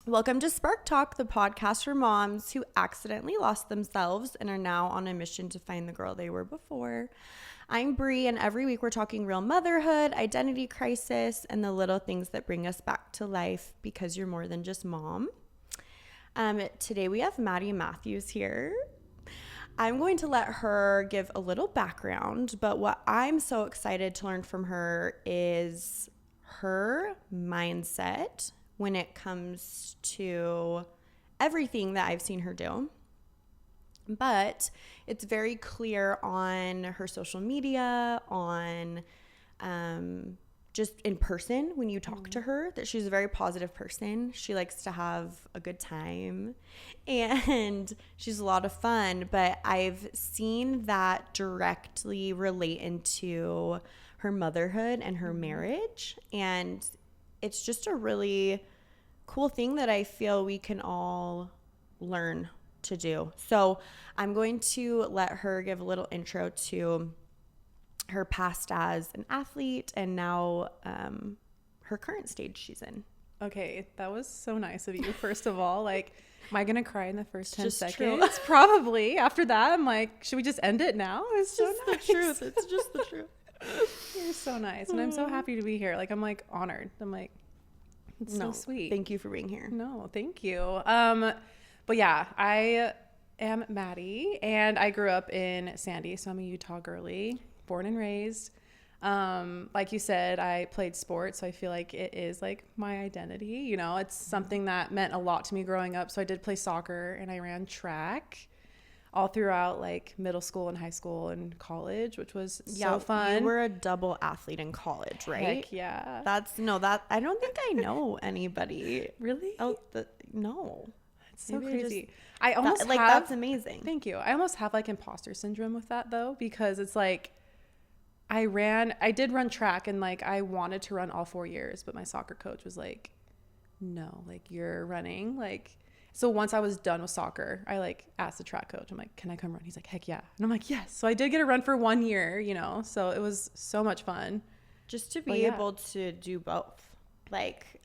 Welcome to Spark Talk, the podcast for moms who accidentally lost themselves and are now on a mission to find the girl they were before. I'm Bree, and every week we're talking real motherhood, identity crisis, and the little things that bring us back to life because you're more than just mom. Today we have Madie Matthews here. I'm going to let her give a little background, but what I'm so excited to learn from her is her mindset when it comes to everything that I've seen her do. But it's very clear on her social media, on just in person when you talk to her, that she's a very positive person. She likes to have a good time and she's a lot of fun. But I've seen that directly relate into her motherhood and her marriage. And it's just a really cool thing that I feel we can all learn to do. So I'm going to let her give a little intro to her past as an athlete and now her current stage she's in. Okay, that was so nice of you. First of all, like, am I gonna cry in the first 10 seconds? True. Probably. After that, I'm like, should we just end it now? It's so just nice. The truth. It's just the truth. You're so nice, and I'm so happy to be here. Like, I'm like honored. I'm like, it's so sweet. Thank you for being here. No, thank you. But yeah, I am Madie, and I grew up in Sandy, so I'm a Utah girly, born and raised. Like you said, I played sports, so I feel like it is like my identity. You know, it's something that meant a lot to me growing up. So I did play soccer and I ran track all throughout like middle school and high school and college, which was so fun. You were a double athlete in college, right? Heck yeah. I don't think I know anybody. Really? Oh, no. It's so Maybe crazy. I almost have, that's amazing. Thank you. I almost have like imposter syndrome with that though, because it's like I did run track and like I wanted to run all 4 years, but my soccer coach was like, no, like you're running. Like, so once I was done with soccer, I like asked the track coach, I'm like, can I come run? He's like, heck yeah. And I'm like, yes. So I did get a run for 1 year, you know, so it was so much fun. Just to be able to do both. Like,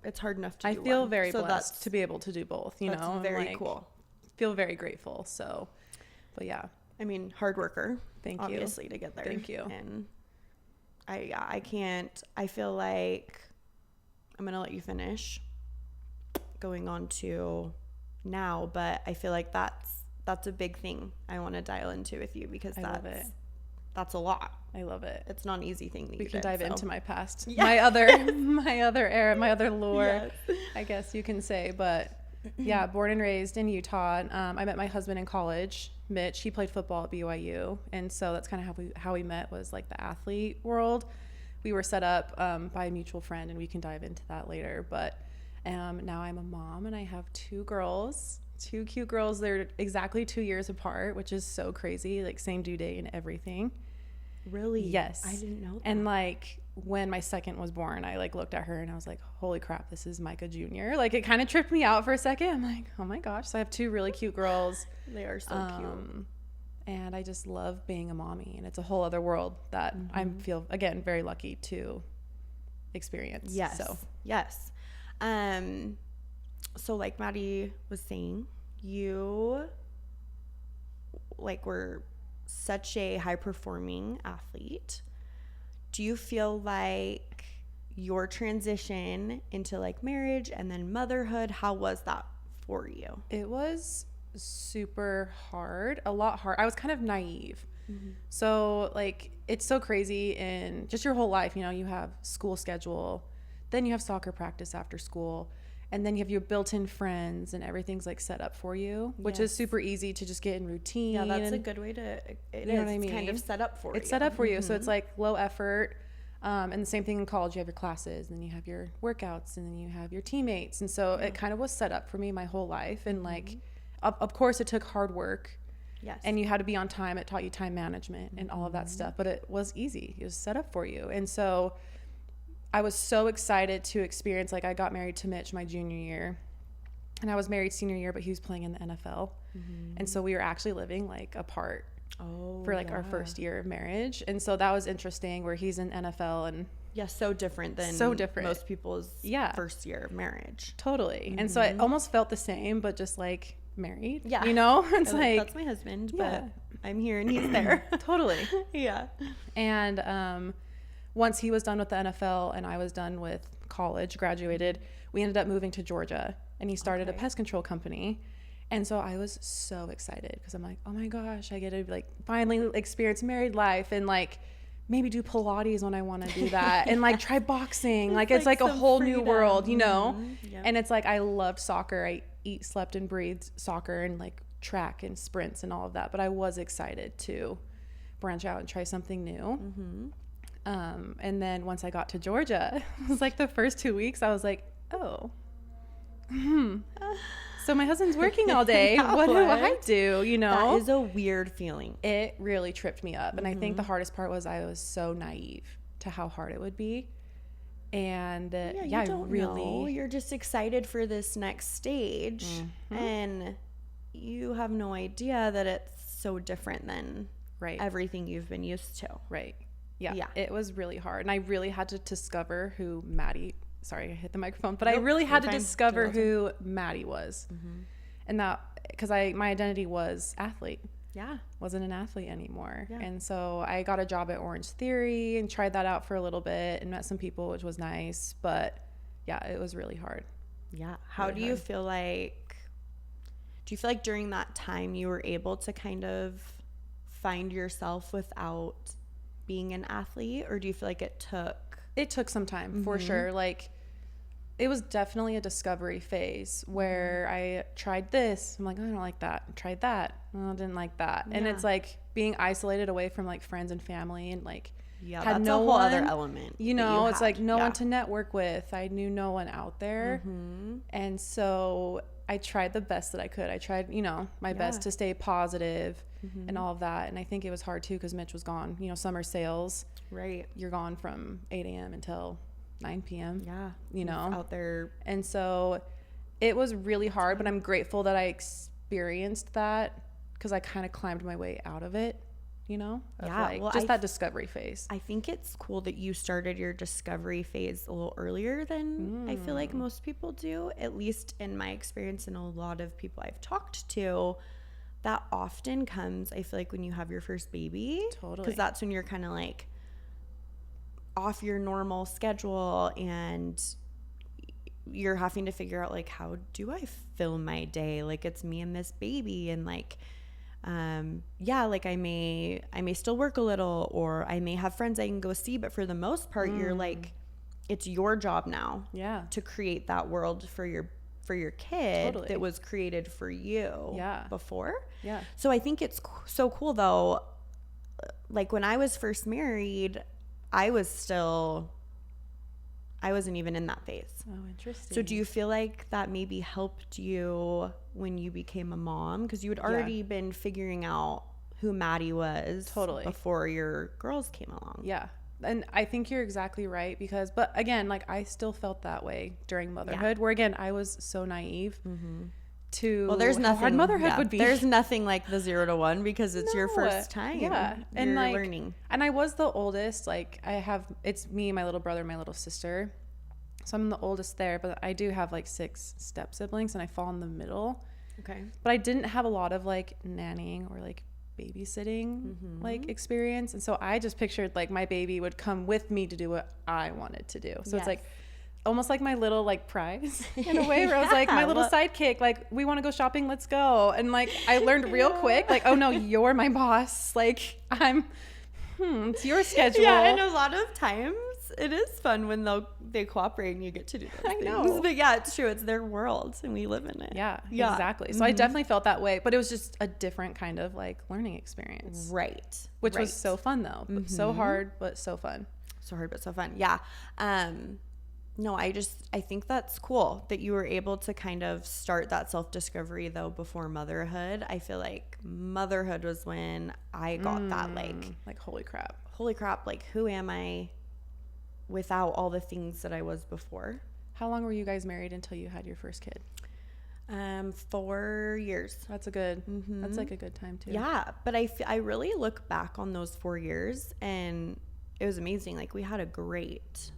it's hard enough to do I feel one. very blessed to be able to do both, you know. Very like, cool. Feel very grateful. So, but yeah. I mean, hard worker. Thank obviously, you. to get there. Thank you. And I feel like I'm going to let you finish going on to now, but I feel like that's a big thing I want to dial into with you because that's a lot. I love it. It's not an easy thing that we can dive into my past, yeah. my other era, my other lore, yes. I guess you can say. But yeah, born and raised in Utah. I met my husband in college, Mitch. He played football at BYU, and so that's kind of how we met, was like the athlete world. We were set up by a mutual friend, and we can dive into that later. But now I'm a mom, and I have 2 girls, 2 cute girls. They're exactly 2 years apart, which is so crazy. Like same due date and everything. Really? Yes. I didn't know that. And like when my second was born, I like looked at her and I was like, holy crap, this is Micah Jr. Like it kind of tripped me out for a second. I'm like, oh my gosh. So I have 2 really cute girls. They are so cute. And I just love being a mommy, and it's a whole other world that I feel, again, very lucky to experience. Yes. Yes. So like Madie was saying, you like were such a high performing athlete. Do you feel like your transition into like marriage and then motherhood, how was that for you? It was super hard, a lot hard. I was kind of naive. So like it's so crazy in just your whole life, you know, you have school schedule, then you have soccer practice after school, and then you have your built-in friends and everything's like set up for you, which is super easy to just get in routine. Yeah, that's a good way to, you know what I mean? It's kind of set up for you. It's set up for you. So it's like low effort. And the same thing in college, you have your classes, and then you have your workouts, and then you have your teammates. And so it kind of was set up for me my whole life. And like, of course it took hard work. Yes. And you had to be on time. It taught you time management and all of that stuff, but it was easy. It was set up for you. And so I was so excited to experience, like I got married to Mitch my junior year, and I was married senior year, but he was playing in the NFL. And so we were actually living like apart for like our first year of marriage. And so that was interesting, where he's in NFL and Yeah, so different than most people's first year of marriage. Totally. And so I almost felt the same, but just like married. Yeah. You know? It's like, that's my husband, but I'm here and he's there. Totally. Yeah. And once he was done with the NFL and I was done with college, graduated, we ended up moving to Georgia, and he started a pest control company. And so I was so excited because I'm like, oh my gosh, I get to like finally experience married life and like maybe do Pilates when I want to do that and like try boxing. Like it's like a whole new world, you know? Yep. And it's like, I loved soccer. I eat, slept, and breathed soccer and like track and sprints and all of that. But I was excited to branch out and try something new. And then once I got to Georgia, it was like the first 2 weeks, I was like, oh, so my husband's working all day. What do I do? You know, that is a weird feeling. It really tripped me up. And I think the hardest part was I was so naive to how hard it would be. And I don't know. You're just excited for this next stage, and you have no idea that it's so different than everything you've been used to. Right. Yeah. It was really hard. And I really had to discover who Madie, sorry, I hit the microphone, but I really had to discover who Madie was. And that, because my identity was athlete. Yeah. Wasn't an athlete anymore. Yeah. And so I got a job at Orange Theory and tried that out for a little bit and met some people, which was nice. But yeah, it was really hard. Yeah. How do you feel like, during that time you were able to kind of find yourself without being an athlete, or do you feel like it took some time for sure? Like it was definitely a discovery phase where I tried this. I'm like, I don't like that. Tried that. Oh, I didn't like that. And it's like being isolated away from like friends and family and like had no whole other element. You know, it's like no one to network with. I knew no one out there. And so I tried the best that I could. I tried, my best to stay positive and all of that. And I think it was hard too because Mitch was gone. Summer sales. Right. You're gone from 8 a.m. until 9 p.m. Yeah. Out there. And so it was really hard, but I'm grateful that I experienced that because I kind of climbed my way out of it, that discovery phase. I think it's cool that you started your discovery phase a little earlier than I feel like most people do, at least in my experience and a lot of people I've talked to. That often comes, I feel like, when you have your first baby. Totally. Because that's when you're kind of like off your normal schedule and you're having to figure out like, how do I fill my day? Like, it's me and this baby, and like like I may still work a little, or I may have friends I can go see, but for the most part you're like, it's your job now to create that world for your kid that was created for you before. So I think it's so cool though, like when I was first married, I wasn't even in that phase. Oh, interesting. So do you feel like that maybe helped you when you became a mom? Because you had already been figuring out who Madie was before your girls came along. Yeah. And I think you're exactly right but again, like I still felt that way during motherhood where again, I was so naive to there's nothing, how hard motherhood would be. There's nothing like the 0 to 1 because it's your first time. Yeah. And you're like, learning. And I was the oldest, like it's me, my little brother, my little sister. So I'm the oldest there, but I do have like 6 step siblings and I fall in the middle. Okay. But I didn't have a lot of like nannying or like babysitting like experience, and so I just pictured like my baby would come with me to do what I wanted to do. So it's like almost like my little like prize in a way where I was like my little sidekick, like we want to go shopping, let's go. And like I learned real quick, like, oh no, you're my boss, like I'm it's your schedule. And a lot of times it is fun when they cooperate and you get to do those things. Know. But yeah, it's true. It's their world and we live in it. Yeah. Exactly. So I definitely felt that way, but it was just a different kind of like learning experience. Right. Which was so fun though. So hard, but so fun. So hard, but so fun. Yeah. No, I think that's cool that you were able to kind of start that self-discovery though before motherhood. I feel like motherhood was when I got that like holy crap, like who am I without all the things that I was before. How long were you guys married until you had your first kid? 4 years. That's that's like a good time too. Yeah, but I really look back on those 4 years and it was amazing. Like we had a great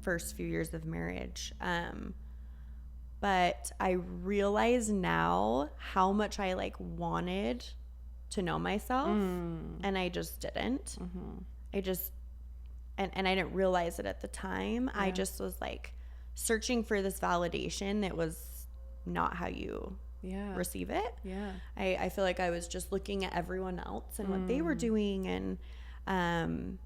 first few years of marriage. But I realize now how much I like wanted to know myself, and I just didn't. I just, and I didn't realize it at the time. I just was like searching for this validation that was not how you receive it. I feel like I was just looking at everyone else and what they were doing, and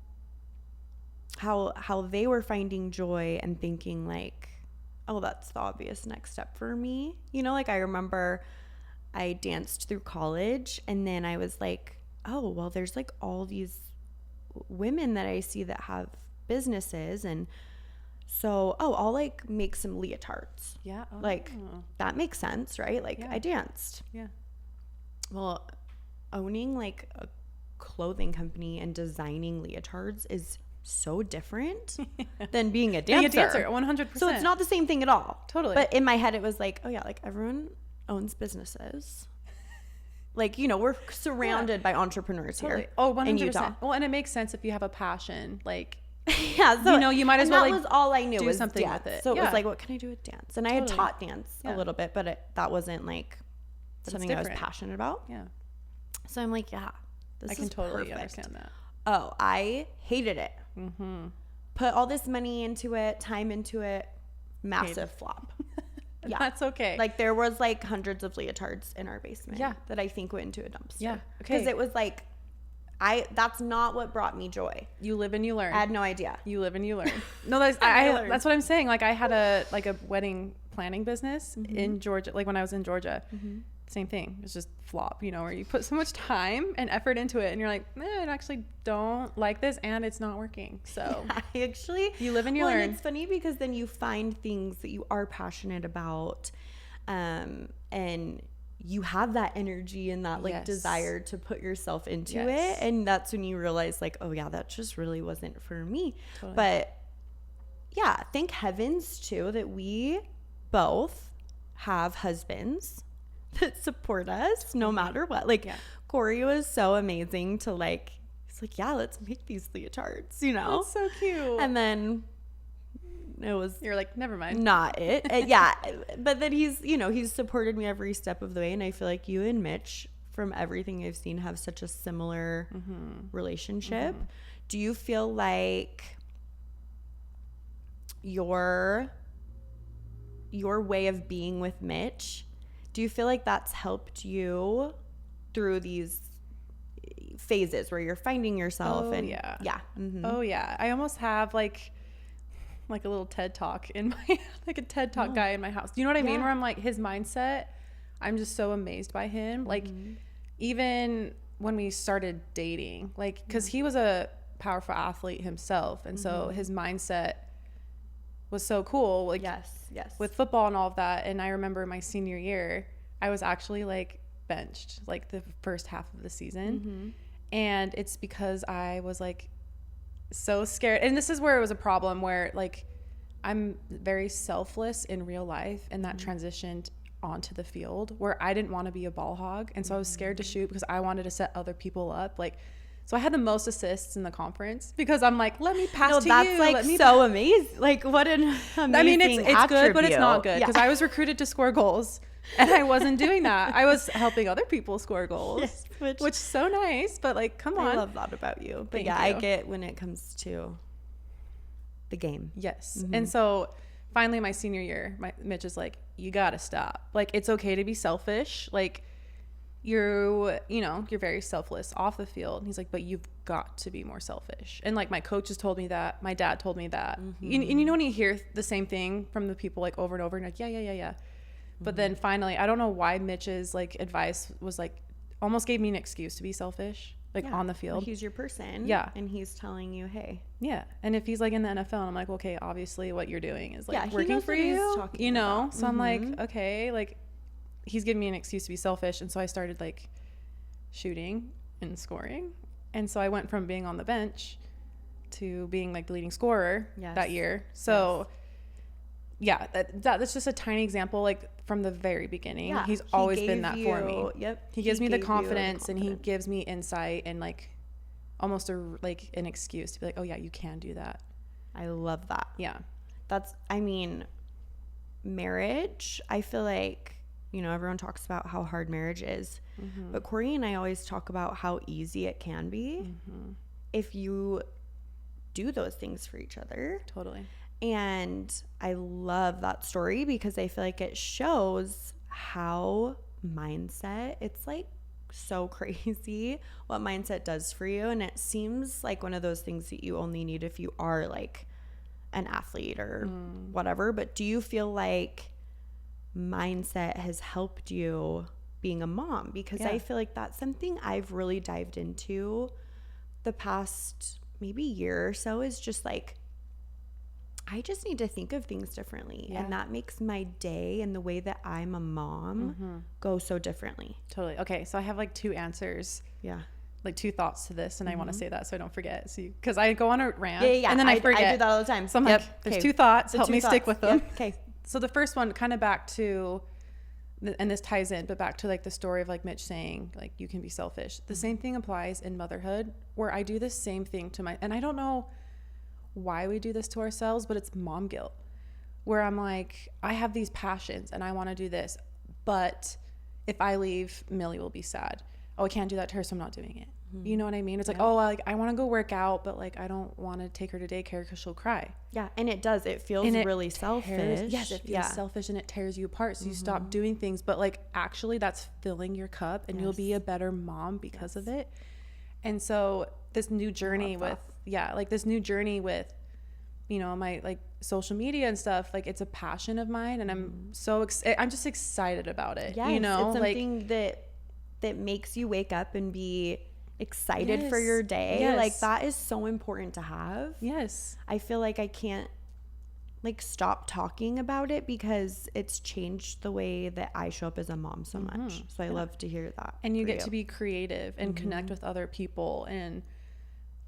how they were finding joy, and thinking like, oh, that's the obvious next step for me. You know, like I remember I danced through college, and then I was like, oh, well, there's like all these women that I see that have businesses, and so, I'll like make some leotards. Like that makes sense, right? Like I danced. Well, owning like a clothing company and designing leotards is so different than being a dancer. Being a dancer, 100%. So it's not the same thing at all. Totally. But in my head, it was like, oh yeah, like everyone owns businesses. Like, you know, we're surrounded by entrepreneurs here. Oh, 100%. In Utah. Well, and it makes sense if you have a passion, like, yeah, so, you know, you might as well that like was all I knew do was something dance. with it. So it was like, what can I do with dance? And I had taught dance a Yeah. little bit, but that wasn't like something I was passionate about. Yeah. So I'm like, yeah, this I is can totally perfect. understand that. Oh, I hated it. Put all this money into it, time into it, massive flop. Yeah. That's okay. Like there was like hundreds of leotards in our basement Yeah. that I think went into a dumpster. Yeah. Okay. Because it was like, that's not what brought me joy. You live and you learn. I had no idea. You live and you learn. No, that's that's what I'm saying. Like I had a wedding planning business in Georgia, like when I was in Georgia. Same thing. It's just flop, you know, where you put so much time and effort into it and you're like, I actually don't like this and it's not working. So I actually, you live and you learn. And it's funny because then you find things that you are passionate about, and you have that energy and that like desire to put yourself into it. And that's when you realize like, oh yeah, that just really wasn't for me. Totally. But yeah, thank heavens too that we both have husbands that support us no matter what. Like Corey was so amazing to like, he's like, yeah, let's make these leotards, you know? That's so cute. And then it was, you're like, never mind. Not it. Yeah. But then he's supported me every step of the way. And I feel like you and Mitch, from everything I've seen, have such a similar relationship. Do you feel like your way of being with Mitch, do you feel like that's helped you through these phases where you're finding yourself? Oh, and yeah. Oh yeah. I almost have like a little TED talk in my like a TED talk guy in my house. Do you know what I mean? Where I'm like, his mindset, I'm just so amazed by him. Like even when we started dating, like because he was a powerful athlete himself, and so his mindset was so cool. Like yes with football and all of that. And I remember my senior year, I was actually like benched like the first half of the season, and it's because I was like so scared. And this is where it was a problem, where like I'm very selfless in real life, and that transitioned onto the field where I didn't want to be a ball hog, and so I was scared to shoot because I wanted to set other people up. Like, so I had the most assists in the conference because I'm like, let me pass to that's you. Like so amazing. Like what an amazing I mean, it's good, but it's not good because Yeah. I was recruited to score goals, and I wasn't doing that. I was helping other people score goals, Yes, which is so nice. But like, come on, I love that about you. But Thank yeah, you. I get when it comes to the game. Yes. And so finally my senior year, Mitch is like, you gotta stop. Like, it's okay to be selfish. Like, you're very selfless off the field. And he's like, but you've got to be more selfish. And like my coaches told me that, my dad told me that. And you know when you hear the same thing from the people like over and over, and like, yeah. But then finally, I don't know why Mitch's like advice was like almost gave me an excuse to be selfish, like on the field. He's your person. Yeah. And he's telling you, hey. Yeah. And if he's like in the NFL, and I'm like, okay, obviously what you're doing is like he working knows for what he's you, talking you know? about. So I'm like, okay, like he's giving me an excuse to be selfish. And so I started like shooting and scoring. And so I went from being on the bench to being like the leading scorer that year. So yeah, that's just a tiny example, like from the very beginning. Yeah, he's always been that for me. Yep. He gives me the confidence, and he gives me insight and like almost an excuse to be like, oh yeah, you can do that. I love that. Yeah. I mean, marriage, I feel like, you know, everyone talks about how hard marriage is, but Corey and I always talk about how easy it can be if you do those things for each other. Totally. And I love that story because I feel like it shows how mindset, it's like so crazy what mindset does for you. And it seems like one of those things that you only need if you are like an athlete or whatever. But do you feel like mindset has helped you being a mom? Because I feel like that's something I've really dived into the past maybe year or so, is just like, I just need to think of things differently. And that makes my day and the way that I'm a mom go so differently. Totally. Okay. So I have like 2 answers. Yeah. Like 2 thoughts to this. And I want to say that so I don't forget. So, because I go on a rant and then I I forget. I do that all the time. So I'm like, there's 2 thoughts. Help me stick with them. Okay. So the first one, kind of back to, and this ties in, but back to like the story of like Mitch saying like, you can be selfish. The same thing applies in motherhood, where I do the same thing to and I don't know why we do this to ourselves, but it's mom guilt, where I'm like, I have these passions and I want to do this, but if I leave, Millie will be sad. Oh, I can't do that to her, so I'm not doing it. You know what I mean? It's like, oh, like I want to go work out, but like I don't want to take her to daycare because she'll cry. Yeah, and it does. It feels really selfish. Yes, it feels selfish and it tears you apart. So you stop doing things, but like actually that's filling your cup, and you'll be a better mom because of it. And so this new journey with this new journey with, you know, my like social media and stuff, like it's a passion of mine, and I'm so I'm just excited about it. Yes, you know, it's something like, that makes you wake up and be excited for your day. Like that is so important to have. I feel like I can't like stop talking about it because it's changed the way that I show up as a mom so much. So I love to hear that. And you get to be creative and connect with other people, and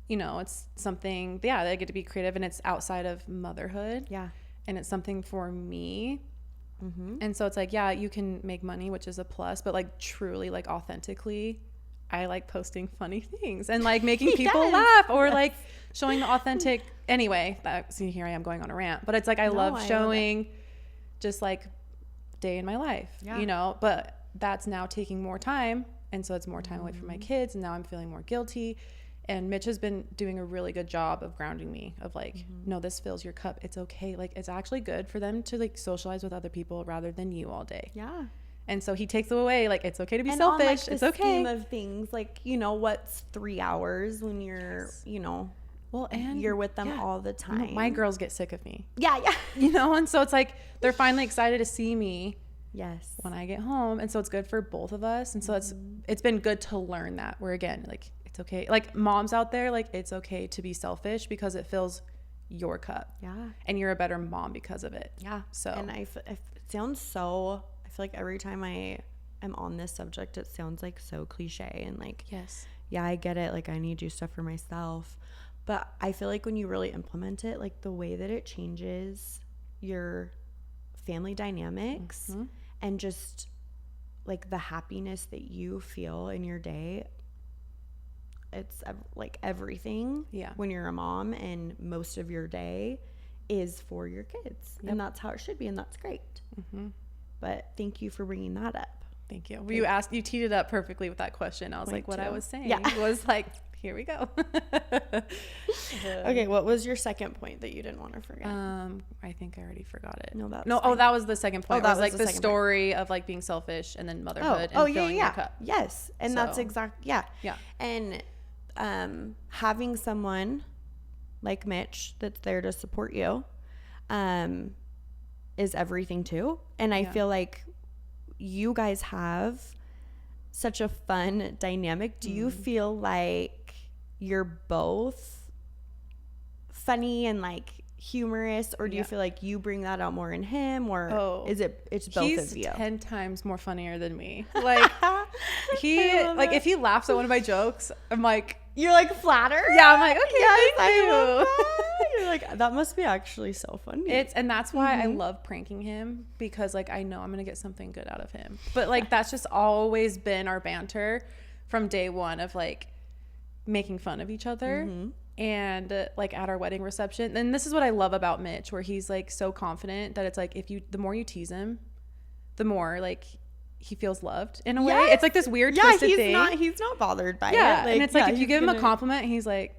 you know, it's something, I get to be creative, and it's outside of motherhood. And it's something for me. And so it's like, you can make money, which is a plus, but like truly, like authentically, I like posting funny things and like making people laugh, or like showing the authentic. Anyway, see, here I am going on a rant, but it's like, I love showing just like day in my life, you know, but that's now taking more time. And so it's more time away from my kids. And now I'm feeling more guilty. And Mitch has been doing a really good job of grounding me, of like, no, this fills your cup. It's okay. Like, it's actually good for them to like socialize with other people rather than you all day. And so he takes it away. Like, it's okay to be selfish. On, like, it's okay. Scheme of things, like, you know, what's 3 hours when you're, you know, and you're with them all the time. My girls get sick of me. Yeah. You know, and so it's like, they're finally excited to see me. When I get home. And so it's good for both of us. And so it's been good to learn that, where again, like, it's okay. Like moms out there, like it's okay to be selfish because it fills your cup. And you're a better mom because of it. So, and it sounds so, I feel like every time I am on this subject, it sounds like so cliche and like, I get it. Like I need to do stuff for myself. But I feel like when you really implement it, like the way that it changes your family dynamics and just like the happiness that you feel in your day, it's like everything when you're a mom, and most of your day is for your kids. And that's how it should be, and that's great. But thank you for bringing that up. Thank you. You teed it up perfectly with that question. I was like, what I was saying was like, here we go. Okay, what was your second point that you didn't want to forget? I think I already forgot it. That was the second point. That was like the story of like being selfish and then motherhood and filling your cup. Yes, and that's exact. And having someone like Mitch that's there to support you is everything too. And I feel like you guys have such a fun dynamic. Do you feel like you're both funny and like humorous, or do you feel like you bring that out more in him, or it's both of you? He's 10 times more funnier than me. Like if he laughs at one of my jokes, I'm like, you're like flattered. I'm like, okay, thank you. You're like, that must be actually so funny. And that's why I love pranking him, because like I know I'm gonna get something good out of him. But like that's just always been our banter from day one, of like making fun of each other. And like at our wedding reception, and this is what I love about Mitch, where he's like so confident that it's like the more you tease him, the more like he feels loved in a way. It's like this weird twisted thing. He's not bothered by it. And it's like if you give him a compliment, he's like,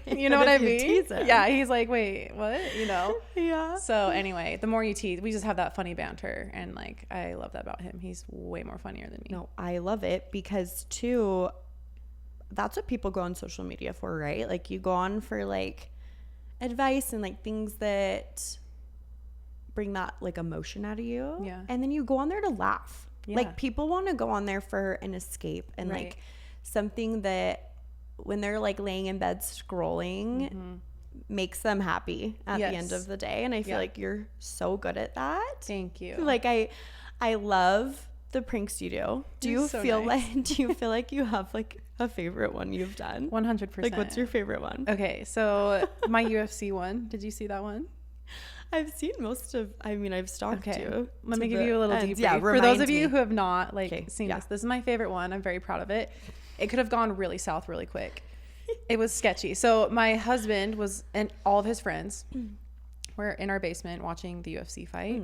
you know what I mean? Yeah, he's like, wait, what? You know? Yeah. So anyway, the more you tease, we just have that funny banter, and like I love that about him. He's way more funnier than me. No, I love it because too, that's what people go on social media for, right? Like you go on for like advice and like things that bring that like emotion out of you. Yeah. And then you go on there to laugh. Yeah. Like people want to go on there for an escape and like something that when they're like laying in bed scrolling makes them happy at the end of the day. And I feel like you're so good at that. Thank you. Like I love the pranks you do. Do you feel like you have like a favorite one you've done? 100%. Like what's your favorite one? Okay, so my UFC one. Did you see that one? I've seen I've stalked you. Let me give you a little debrief. Yeah, for those of you who have not seen yeah. this is my favorite one. I'm very proud of it. It could have gone really south really quick. It was sketchy. So my husband and all of his friends were in our basement watching the UFC fight.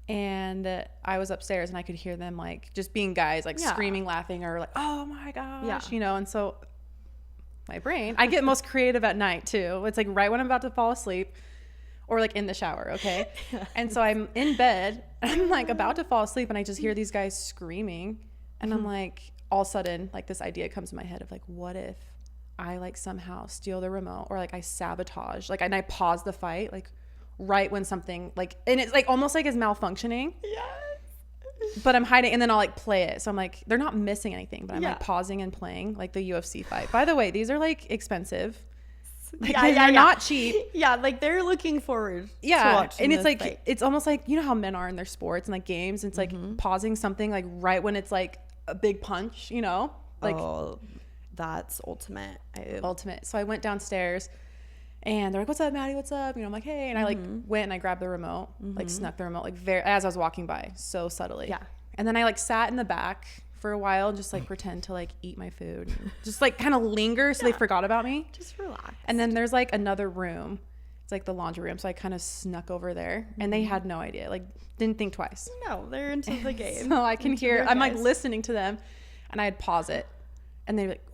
And I was upstairs and I could hear them like just being guys, like screaming, laughing, or like, oh my gosh, you know. And so my brain, I get most creative at night too. It's like right when I'm about to fall asleep or like in the shower. Okay. And so I'm in bed and I'm like about to fall asleep and I just hear these guys screaming. And I'm like, all of a sudden, like this idea comes to my head of like, what if I like somehow steal the remote or like I sabotage, like, and I pause the fight, like right when something like, and it's like almost like is malfunctioning. Yes. But I'm hiding and then I'll like play it. So I'm like, they're not missing anything, but I'm like pausing and playing like the UFC fight. By the way, these are like expensive. Like, they're not cheap. Yeah, like they're looking forward to watching and it's like fight. It's almost like, you know how men are in their sports and like games, it's like pausing something like right when it's like a big punch, you know, like that's ultimate. So I went downstairs and they're like, what's up, Madie, what's up, you know. I'm like, hey. And I like went and I grabbed the remote, like snuck the remote, like very as I was walking by, so subtly. And then I like sat in the back for a while and just like pretend to like eat my food, just like kind of linger so they forgot about me, just relax. And then there's like another room, it's like the laundry room, so I kind of snuck over there and they had no idea, like didn't think twice. No, they're into the game. So I can hear, I'm like listening to them and I'd pause it and they'd be like,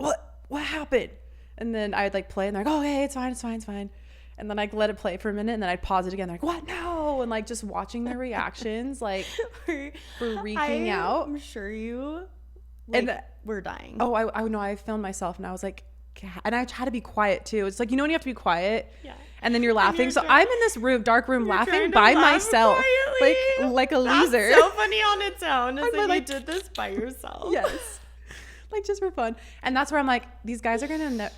what happened? And then I'd like play and they're like, oh, hey, it's fine. And then I'd let it play for a minute and then I'd pause it again. They're like, what? No. And like just watching their reactions, like freaking out. I'm sure you like, and we're dying. Oh, I know. I filmed myself and I was like, and I had to be quiet too. It's like, you know, when you have to be quiet and then you're laughing. So I'm in this dark room laughing by myself, like a loser. That's so funny on its own. It's like you did this by yourself. Yes. Like just for fun. And that's where I'm like, these guys are gonna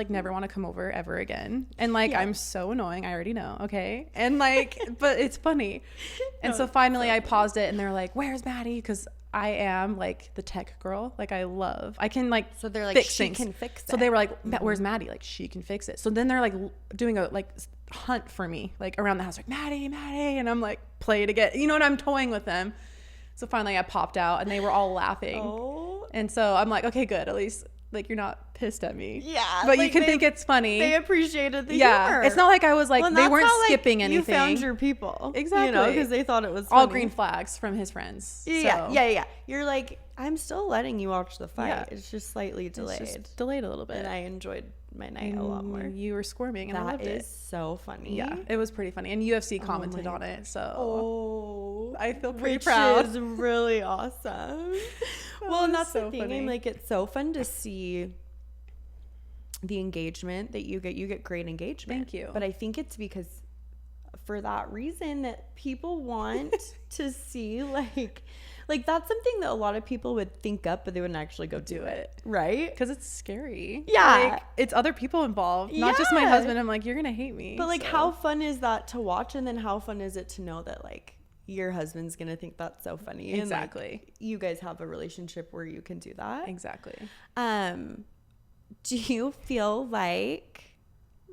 never want to come over ever again, and like I'm so annoying, I already know, okay, and like but it's funny. And so finally I paused it and they're like, where's Madie? Because I am like the tech girl, like I can like, so they're like, fix she things. Can fix it. So they were like, where's Madie? Like she can fix it. So then they're like doing a like hunt for me, like around the house, like Madie, and I'm like, play it again, you know, and I'm toying with them. So finally I popped out and they were all laughing. And so I'm like, okay, good. At least like you're not pissed at me. Yeah. But like you can think it's funny. They appreciated the humor. It's not like I was like, they weren't skipping anything. You found your people. Exactly. You know, because they thought it was funny. All green flags from his friends. Yeah. You're like, I'm still letting you watch the fight. Yeah. It's just slightly delayed. It's just delayed a little bit. And I enjoyed my night a lot more. You were squirming and I loved it. That is so funny. Yeah, it was pretty funny. And UFC commented on it. So I feel pretty which proud. Is really awesome. Well, and that's so the thing. funny. I'm like, it's so fun to see the engagement that you get. You get great engagement. Thank you. But I think it's because for that reason that people want to see like that's something that a lot of people would think up, but they wouldn't actually go do it. Right? Because it's scary. Yeah. Like, it's other people involved, not just my husband. I'm like, you're going to hate me. But like, how fun is that to watch? And then how fun is it to know that like your husband's going to think that's so funny? Exactly. And, like, you guys have a relationship where you can do that. Exactly. Do you feel like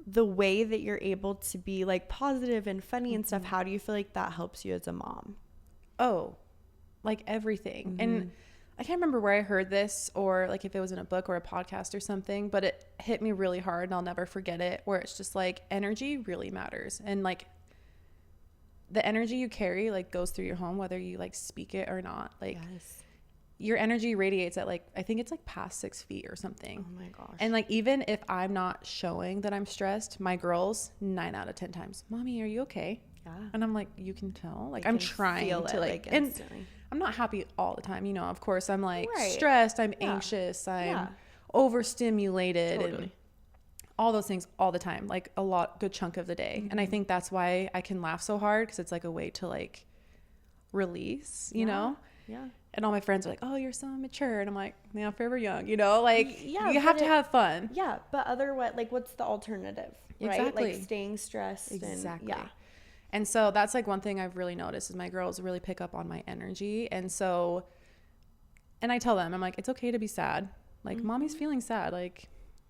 the way that you're able to be like positive and funny and stuff, how do you feel like that helps you as a mom? Oh, like everything. And I can't remember where I heard this or like if it was in a book or a podcast or something, but it hit me really hard and I'll never forget it, where it's just like energy really matters. And like the energy you carry like goes through your home, whether you like speak it or not. Like your energy radiates at like, I think it's like past 6 feet or something. Oh my gosh. And like, even if I'm not showing that I'm stressed, my girls 9 out of 10 times, Mommy, are you okay? Yeah. And I'm like, you can tell, like I'm trying to like and I'm not happy all the time. You know, of course I'm like stressed, I'm anxious, I'm overstimulated and all those things all the time, like a good chunk of the day. And I think that's why I can laugh so hard, because it's like a way to like release, you know? Yeah. And all my friends are like, oh, you're so mature. And I'm like, yeah, forever young, you know, like you have to have fun. Yeah. But like, what's the alternative? Right? Exactly. Like staying stressed. Exactly. And so that's like one thing I've really noticed is my girls really pick up on my energy. And so, and I tell them, I'm like, it's okay to be sad. Like Mommy's feeling sad. Like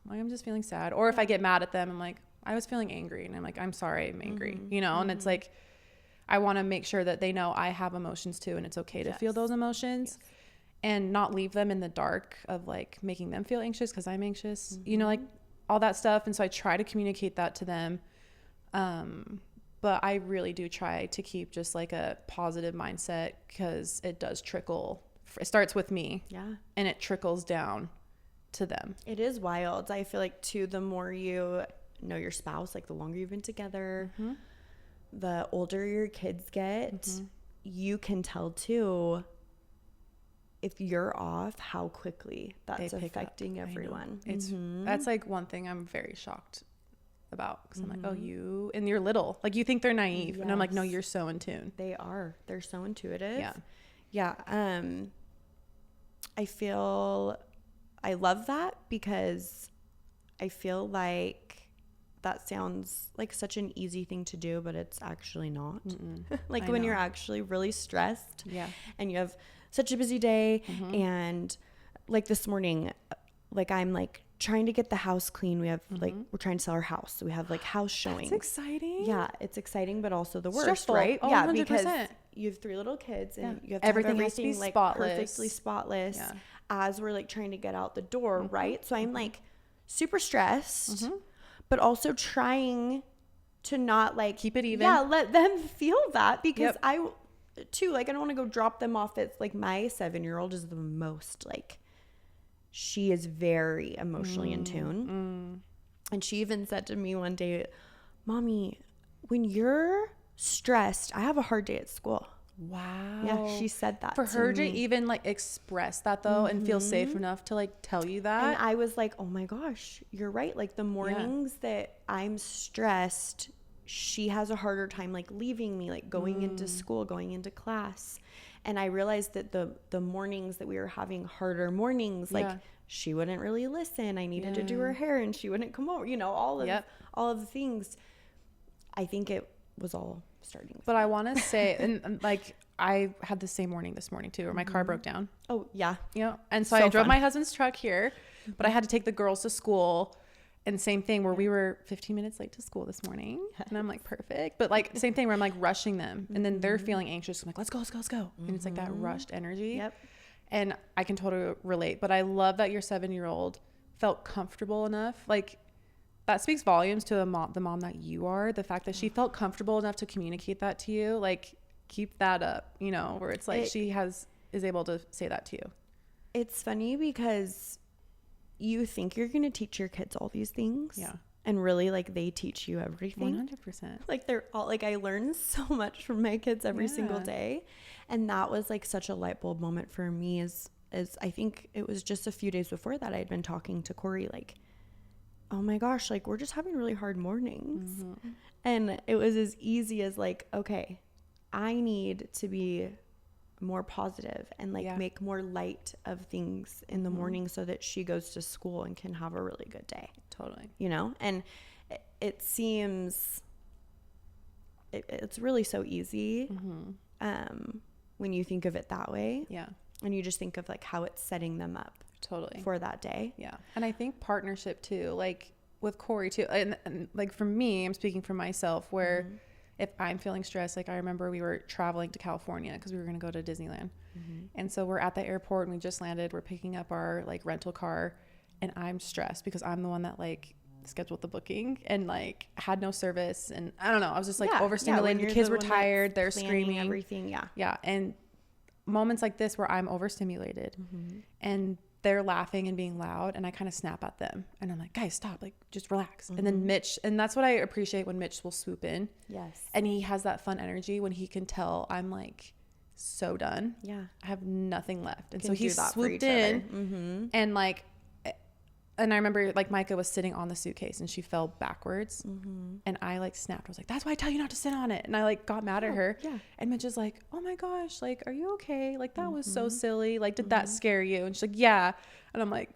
I'm just feeling sad. Or if I get mad at them, I'm like, I was feeling angry. And I'm like, I'm sorry, I'm angry, you know? And it's like, I want to make sure that they know I have emotions too, and it's okay to feel those emotions and not leave them in the dark of like making them feel anxious because I'm anxious, you know, like all that stuff. And so I try to communicate that to them. But I really do try to keep just like a positive mindset, because it does trickle. It starts with me. Yeah. And it trickles down to them. It is wild. I feel like too, the more you know your spouse, like the longer you've been together, the older your kids get, you can tell too, if you're off, how quickly that's affecting everyone. That's like one thing I'm very shocked about, because I'm like, oh, you, and you're little, like you think they're naive, and I'm like, no, you're so in tune. They're so intuitive. Yeah. I love that, because I feel like that sounds like such an easy thing to do, but it's actually not. Like when you're actually really stressed and you have such a busy day, and like this morning, like I'm like trying to get the house clean. We have like, we're trying to sell our house, so we have like house showings. That's exciting. Yeah, it's exciting, but also the worst. Stressful. Right? Oh, yeah, 100%. Because you have 3 little kids, and you have to everything have has to be like spotless. Perfectly spotless as we're like trying to get out the door, right? So I'm like super stressed, but also trying to not like keep it even. Yeah, let them feel that, because I too, like I don't want to go drop them off. It's like my 7-year-old is the most like, she is very emotionally in tune. And she even said to me one day, Mommy, when you're stressed, I have a hard day at school. Wow. Yeah, she said that for her to even like express that though, and feel safe enough to like tell you that. And I was like, oh my gosh, you're right. Like the mornings that I'm stressed, she has a harder time like leaving me, like going into school, going into class. And I realized that the mornings that we were having harder mornings, like she wouldn't really listen. I needed to do her hair and she wouldn't come over, you know, all of the things. I think it was all starting. But I want to say, and like I had the same morning this morning too, where my car broke down. Oh yeah. Yeah. And so I drove my husband's truck here, but I had to take the girls to school. And same thing where we were 15 minutes late to school this morning. And I'm like, perfect. But like same thing where I'm like rushing them, and then they're feeling anxious. I'm like, let's go. And it's like that rushed energy. Yep. And I can totally relate. But I love that your 7-year-old felt comfortable enough. Like that speaks volumes to the mom that you are. The fact that she felt comfortable enough to communicate that to you. Like keep that up, you know, where it's like she is able to say that to you. It's funny because you think you're going to teach your kids all these things. Yeah. And really, like, they teach you everything. 100%. Like, they're all, like, I learn so much from my kids every single day. And that was, like, such a light bulb moment for me as I think it was just a few days before that I had been talking to Corey, like, oh my gosh, like, we're just having really hard mornings. And it was as easy as, like, okay, I need to be more positive and like make more light of things in the morning so that she goes to school and can have a really good day. Totally. You know, and it seems it's really so easy when you think of it that way. Yeah. And you just think of like how it's setting them up totally for that day. Yeah. And I think partnership too, like with Corey too, and like for me, I'm speaking for myself, where if I'm feeling stressed, like I remember we were traveling to California because we were going to go to Disneyland. And so we're at the airport and we just landed. We're picking up our like rental car, and I'm stressed because I'm the one that like scheduled the booking and like had no service. And I don't know, I was just like overstimulated. The kids were tired. They're screaming. Everything. Yeah. Yeah. And moments like this where I'm overstimulated and they're laughing and being loud, and I kind of snap at them and I'm like, guys, stop, like just relax. And then Mitch, and that's what I appreciate when Mitch will swoop in. Yes. And he has that fun energy when he can tell I'm like so done. Yeah. I have nothing left. And Can so he do that for swooped each other. in and like, and I remember like Micah was sitting on the suitcase and she fell backwards and I like snapped. I was like, that's why I tell you not to sit on it. And I like got mad at her. Yeah. And Mitch is like, oh my gosh, like, are you okay? Like that was so silly. Like, did that scare you? And she's like, yeah. And I'm like,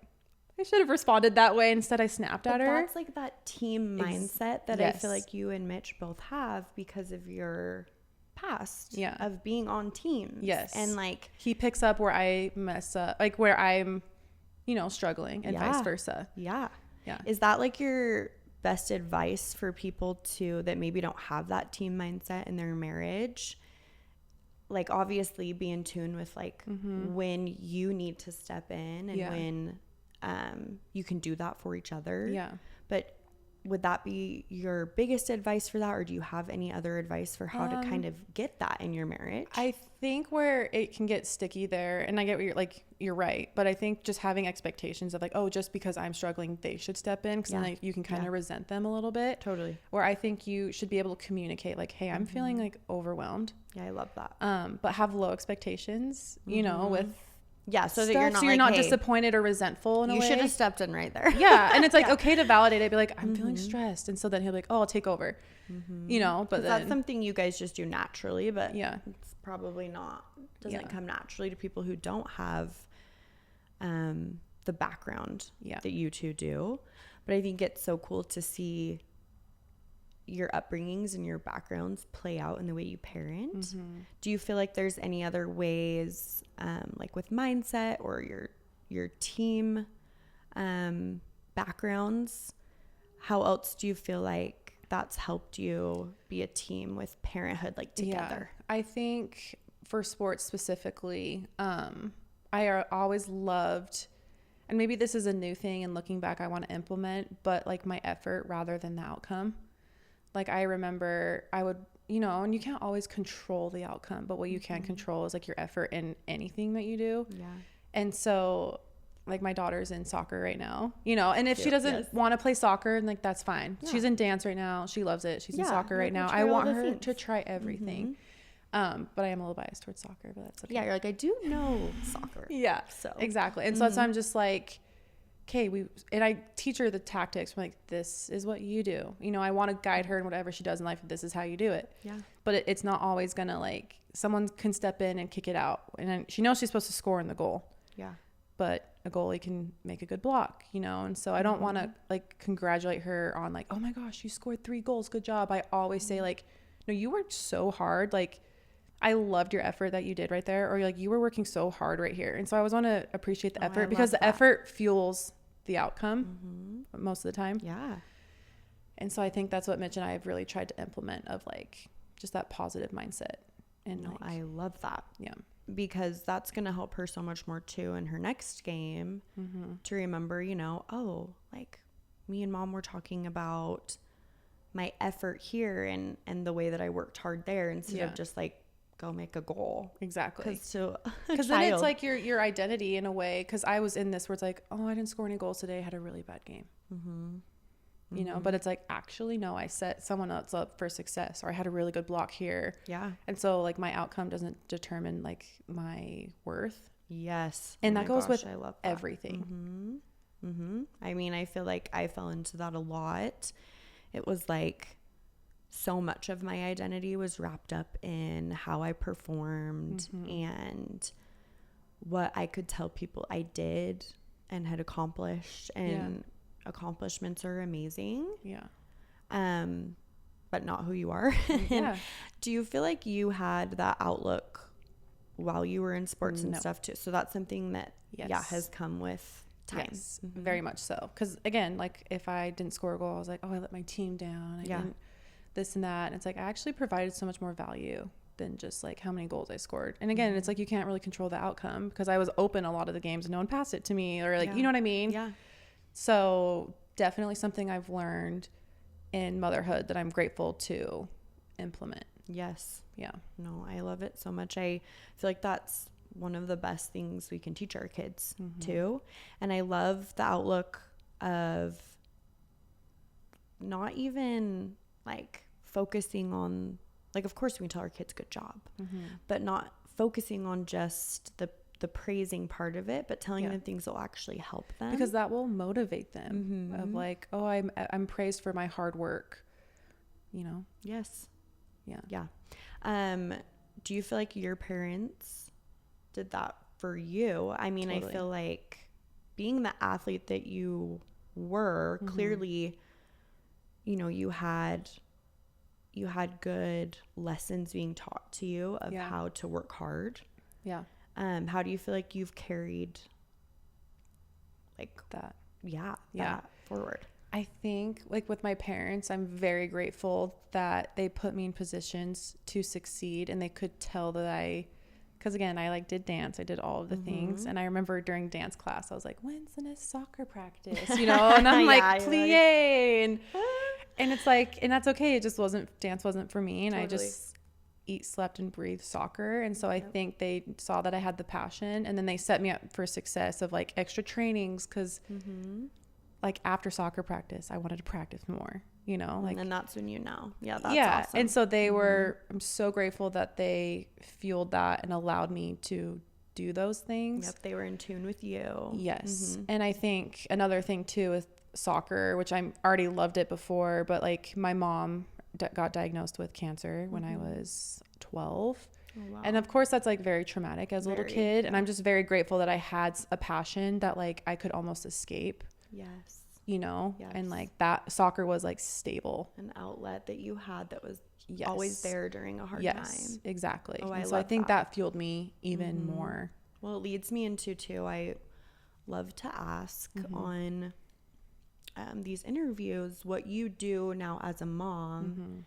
I should have responded that way. Instead I snapped at her. That's like that team mindset that I feel like you and Mitch both have because of your past of being on teams. Yes. And like he picks up where I mess up, like where I'm, you know, struggling, and vice versa. Yeah. Yeah. Is that like your best advice for people that maybe don't have that team mindset in their marriage? Like obviously be in tune with like when you need to step in and when you can do that for each other. Yeah. But would that be your biggest advice for that, or do you have any other advice for how to kind of get that in your marriage? I think where it can get sticky there, and I get what you're right, but I think just having expectations of like, oh, just because I'm struggling, they should step in, because then like, you can kind of resent them a little bit. Totally. Where I think you should be able to communicate like, hey, I'm feeling like overwhelmed. Yeah, I love that. But have low expectations, you know, with so that you're not, so you're not disappointed or resentful in a way. You should have stepped in right there. Yeah. And it's like, okay to validate it. Be like, I'm feeling stressed. And so then he'll be like, oh, I'll take over, you know, but then, that's something you guys just do naturally, but it's probably doesn't come naturally to people who don't have the background that you two do. But I think it's so cool to see your upbringings and your backgrounds play out in the way you parent. Do you feel like there's any other ways, like with mindset or your team backgrounds? How else do you feel like that's helped you be a team with parenthood, like together? Yeah. I think for sports specifically, I always loved, and maybe this is a new thing and looking back I want to implement, but like my effort rather than the outcome. Like I remember I would, you know, and you can't always control the outcome, but what you can control is like your effort in anything that you do. Yeah. And so like my daughter's in soccer right now, you know, and if she doesn't want to play soccer, and like that's fine. Yeah. She's in dance right now. She loves it. She's in soccer right now. I want her to try everything. But I am a little biased towards soccer, but that's okay. Yeah, you're like, I do know soccer. Yeah. So exactly. And so that's why I'm just like, okay, and I teach her the tactics. I'm like, this is what you do. You know, I want to guide her in whatever she does in life. This is how you do it. Yeah. But it's not always going to like, someone can step in and kick it out. And then she knows she's supposed to score in the goal. Yeah. But a goalie can make a good block, you know? And so I don't want to like congratulate her on like, oh my gosh, you scored 3 goals. Good job. I always say like, no, you worked so hard. Like, I loved your effort that you did right there. Or like, you were working so hard right here. And so I always want to appreciate the effort, because the effort fuels the outcome most of the time. Yeah. And so I think that's what Mitch and I have really tried to implement, of like just that positive mindset. And no, I love that. Yeah. Because that's going to help her so much more too in her next game, to remember, you know, oh, like me and mom were talking about my effort here and the way that I worked hard there, instead of just like, go make a goal. Exactly. Because then it's like your identity in a way. Because I was in this where it's like, oh, I didn't score any goals today. I had a really bad game. You know, but it's like, actually, no, I set someone else up for success, or I had a really good block here. Yeah. And so like my outcome doesn't determine like my worth. Yes. And that goes with everything. I mean, I feel like I fell into that a lot. It was like, so much of my identity was wrapped up in how I performed and what I could tell people I did and had accomplished. And accomplishments are amazing. Yeah. But not who you are. Yeah. Do you feel like you had that outlook while you were in sports and stuff too? So that's something that has come with time. Yes, very much so. Because again, like if I didn't score a goal, I was like, oh, I let my team down. I didn't this and that. And it's like, I actually provided so much more value than just like how many goals I scored. And again, it's like you can't really control the outcome because I was open a lot of the games and no one passed it to me or like, you know what I mean? Yeah. So definitely something I've learned in motherhood that I'm grateful to implement. Yes. Yeah. No, I love it so much. I feel like that's one of the best things we can teach our kids too. And I love the outlook of not even like focusing on, like, of course we can tell our kids good job, but not focusing on just the praising part of it, but telling them things that will actually help them, because that will motivate them of like, oh, I'm praised for my hard work, you know? Yes. Yeah. Do you feel like your parents did that for you? I mean, totally. I feel like being the athlete that you were, clearly, you know, you had good lessons being taught to you of how to work hard. Yeah. How do you feel like you've carried like that? Yeah. That forward. I think like with my parents, I'm very grateful that they put me in positions to succeed, and they could tell that because again, I like did dance. I did all of the things. And I remember during dance class, I was like, when's the next soccer practice? You know, and I'm like, plie. And it's like, and that's okay. It just dance wasn't for me. And I just eat, slept, and breathed soccer. And so I think they saw that I had the passion, and then they set me up for success of like extra trainings. Cause like after soccer practice, I wanted to practice more, you know, like, and that's when you know, that's awesome. And so they were, I'm so grateful that they fueled that and allowed me to do those things. Yep. They were in tune with you. Yes. And I think another thing too with soccer, which I already loved it before, but like my mom got diagnosed with cancer when I was 12. Oh, wow. And of course that's like very traumatic as a little kid. And I'm just very grateful that I had a passion that like I could almost escape. Yes. You know, and like that soccer was like stable. An outlet that you had that was always there during a hard time. Exactly. Oh, so I think that fueled me even more. Well, it leads me into too, I love to ask on these interviews what you do now as a mom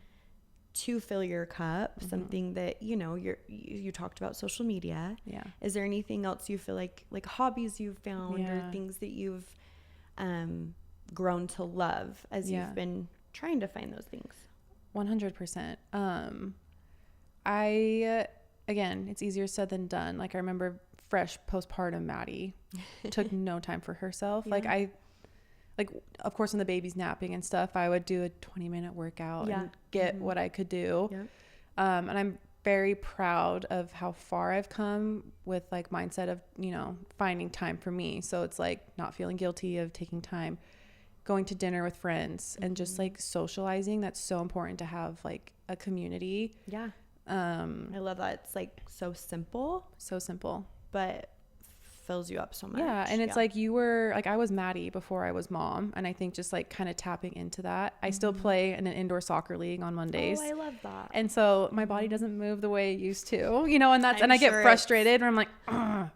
to fill your cup, something that, you know, you talked about social media. Yeah. Is there anything else you feel like hobbies you've found or things that you've grown to love as you've been trying to find those things? 100%. Again, it's easier said than done. Like I remember fresh postpartum Madie took no time for herself. Like of course when the baby's napping and stuff, I would do a 20-minute workout and get what I could do. And I'm very proud of how far I've come with like mindset of, you know, finding time for me. So it's like not feeling guilty of taking time, going to dinner with friends and just like socializing. That's so important to have like a community. Yeah. I love that. It's like so simple, but fills you up so much. Yeah. And it's like you were like, I was Madie before I was mom. And I think just like kind of tapping into that. I still play in an indoor soccer league on Mondays. Oh, I love that. And so my body doesn't move the way it used to, you know, and I get frustrated and I'm like,